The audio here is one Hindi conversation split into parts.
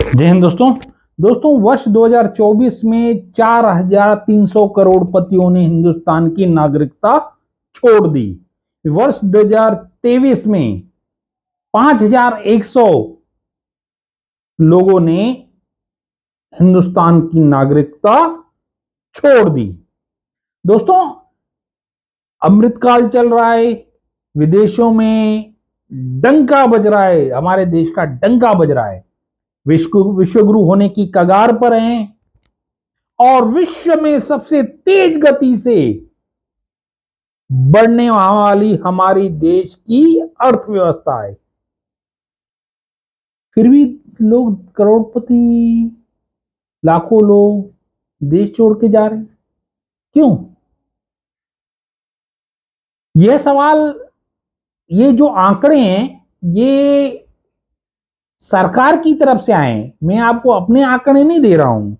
जय हिंद दोस्तों वर्ष 2024 में 4,300 करोड़पतियों ने हिंदुस्तान की नागरिकता छोड़ दी। वर्ष 2023 में 5,100 लोगों ने हिंदुस्तान की नागरिकता छोड़ दी। दोस्तों, अमृतकाल चल रहा है, विदेशों में डंका बज रहा है, हमारे देश का डंका बज रहा है। विश्वगुरु होने की कगार पर हैं और विश्व में सबसे तेज गति से बढ़ने वाली हमारी देश की अर्थव्यवस्था है। फिर भी लोग करोड़पति, लाखों लोग देश छोड़ के जा रहे हैं, क्यों? यह सवाल, ये जो आंकड़े हैं, ये सरकार की तरफ से आए हैं। मैं आपको अपने आंकड़े नहीं दे रहा हूं,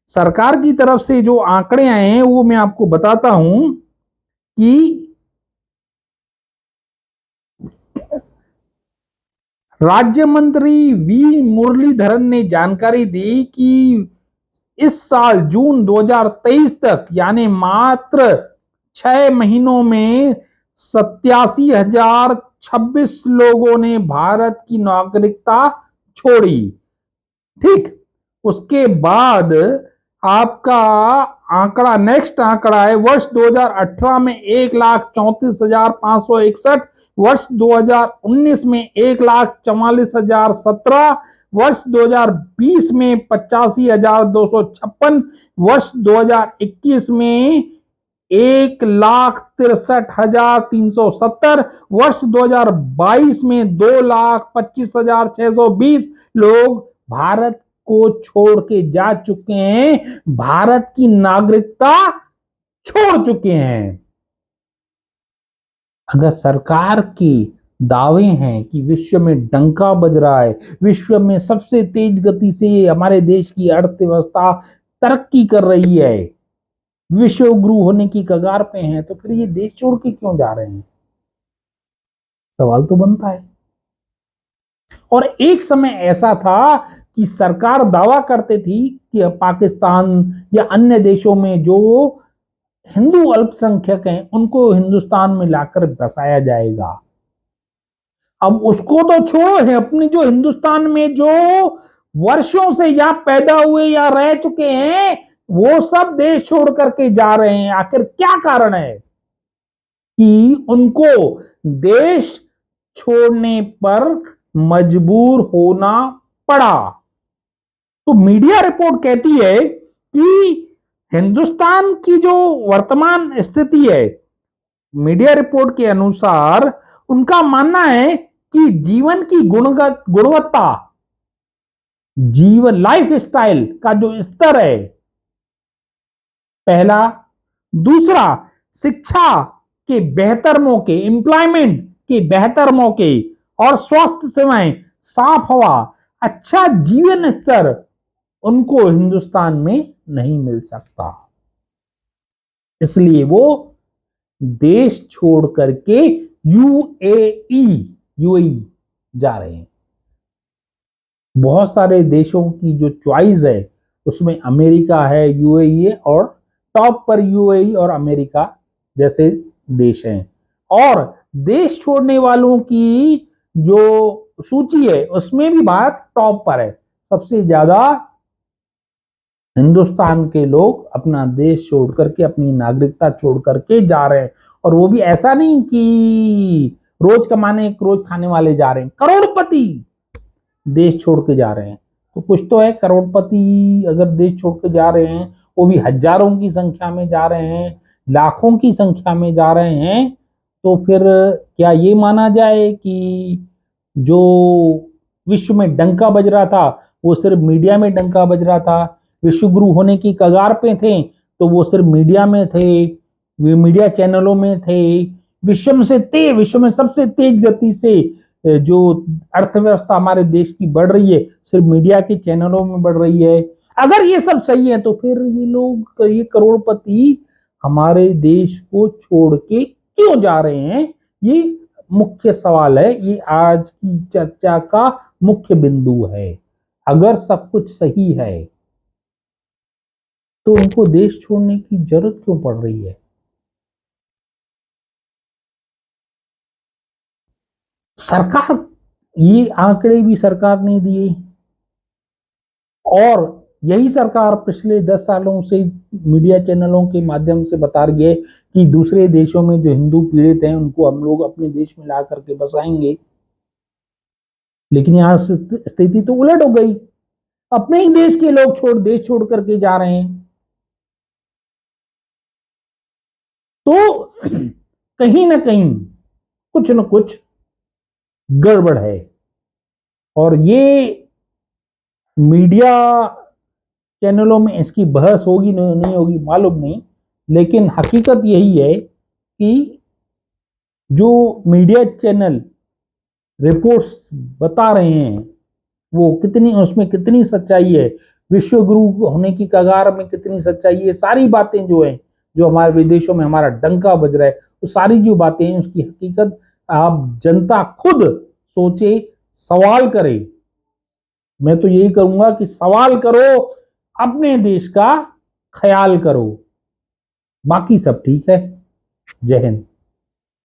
सरकार की तरफ से जो आंकड़े आए हैं वो मैं आपको बताता हूं कि राज्य मंत्री वी मुरलीधरन ने जानकारी दी कि इस साल जून 2023 तक, यानी मात्र 6 महीनों में 87,026 लोगों ने भारत की नागरिकता छोड़ी। ठीक, उसके बाद आपका आंकड़ा, नेक्स्ट आंकड़ा है वर्ष 2018 में 1,34,561, वर्ष 2019 में 1,44,017, वर्ष 2020 में 85,256, वर्ष 2021 में 1,63,370, वर्ष 2022 में 2,25,620 लोग भारत को छोड़ के जा चुके हैं, भारत की नागरिकता छोड़ चुके हैं। अगर सरकार के दावे हैं कि विश्व में डंका बज रहा है, विश्व में सबसे तेज गति से हमारे देश की अर्थव्यवस्था तरक्की कर रही है, विश्व गुरु होने की कगार पे हैं, तो फिर ये देश छोड़ के क्यों जा रहे हैं? सवाल तो बनता है। और एक समय ऐसा था कि सरकार दावा करती थी कि पाकिस्तान या अन्य देशों में जो हिंदू अल्पसंख्यक हैं उनको हिंदुस्तान में लाकर बसाया जाएगा। अब उसको तो छोड़ो, है अपनी जो हिंदुस्तान में जो वर्षों से या पैदा हुए या रह चुके हैं, वो सब देश छोड़ करके जा रहे हैं। आखिर क्या कारण है कि उनको देश छोड़ने पर मजबूर होना पड़ा? तो मीडिया रिपोर्ट कहती है कि हिंदुस्तान की जो वर्तमान स्थिति है, मीडिया रिपोर्ट के अनुसार उनका मानना है कि जीवन की गुणवत्ता, जीवन लाइफ स्टाइल का जो स्तर है, पहला, दूसरा शिक्षा के बेहतर मौके, एम्प्लॉयमेंट के बेहतर मौके और स्वास्थ्य सेवाएं, साफ हवा, अच्छा जीवन स्तर उनको हिंदुस्तान में नहीं मिल सकता। इसलिए वो देश छोड़ करके यूएई जा रहे हैं। बहुत सारे देशों की जो चॉइस है उसमें अमेरिका है, यूएई है, और टॉप पर यूएई और अमेरिका जैसे देश हैं। और देश छोड़ने वालों की जो सूची है उसमें भी भारत टॉप पर है। सबसे ज्यादा हिंदुस्तान के लोग अपना देश छोड़ करके, अपनी नागरिकता छोड़ करके जा रहे हैं। और वो भी ऐसा नहीं कि रोज कमाने रोज खाने वाले जा रहे हैं, करोड़पति देश छोड़ के जा रहे हैं। तो कुछ तो है, करोड़पति अगर देश छोड़ के जा रहे हैं, वो भी हजारों की संख्या में जा रहे हैं, लाखों की संख्या में जा रहे हैं, तो फिर क्या ये माना जाए कि जो विश्व में डंका बज रहा था वो सिर्फ मीडिया में डंका बज रहा था? विश्व गुरु होने की कगार पे थे तो वो सिर्फ मीडिया में थे, मीडिया चैनलों में थे। विश्व में सबसे तेज गति से जो अर्थव्यवस्था हमारे देश की बढ़ रही है, सिर्फ मीडिया के चैनलों में बढ़ रही है। अगर ये सब सही है तो फिर ये लोग, ये करोड़पति हमारे देश को छोड़ के क्यों जा रहे हैं? ये मुख्य सवाल है, ये आज की चर्चा का मुख्य बिंदु है। अगर सब कुछ सही है तो उनको देश छोड़ने की जरूरत क्यों पड़ रही है? सरकार, ये आंकड़े भी सरकार ने दिए और यही सरकार पिछले 10 सालों से मीडिया चैनलों के माध्यम से बता रही है कि दूसरे देशों में जो हिंदू पीड़ित हैं उनको हम लोग अपने देश में ला करके बसाएंगे। लेकिन यहां स्थिति तो उलट हो गई, अपने ही देश के लोग देश छोड़ करके जा रहे हैं। तो कहीं ना कहीं कुछ न कुछ गड़बड़ है। और ये मीडिया चैनलों में इसकी बहस होगी नहीं होगी मालूम नहीं, लेकिन हकीकत यही है कि जो मीडिया चैनल रिपोर्ट्स बता रहे हैं वो कितनी, उसमें कितनी सच्चाई है, विश्व गुरु होने की कगार में कितनी सच्चाई है, सारी बातें जो है, जो हमारे विदेशों में हमारा डंका बज रहा है, वो सारी जो बातें हैं उसकी हकीकत आप जनता खुद सोचे, सवाल करे। मैं तो यही कहूंगा कि सवाल करो, अपने देश का ख्याल करो, बाकी सब ठीक है। जय हिंद।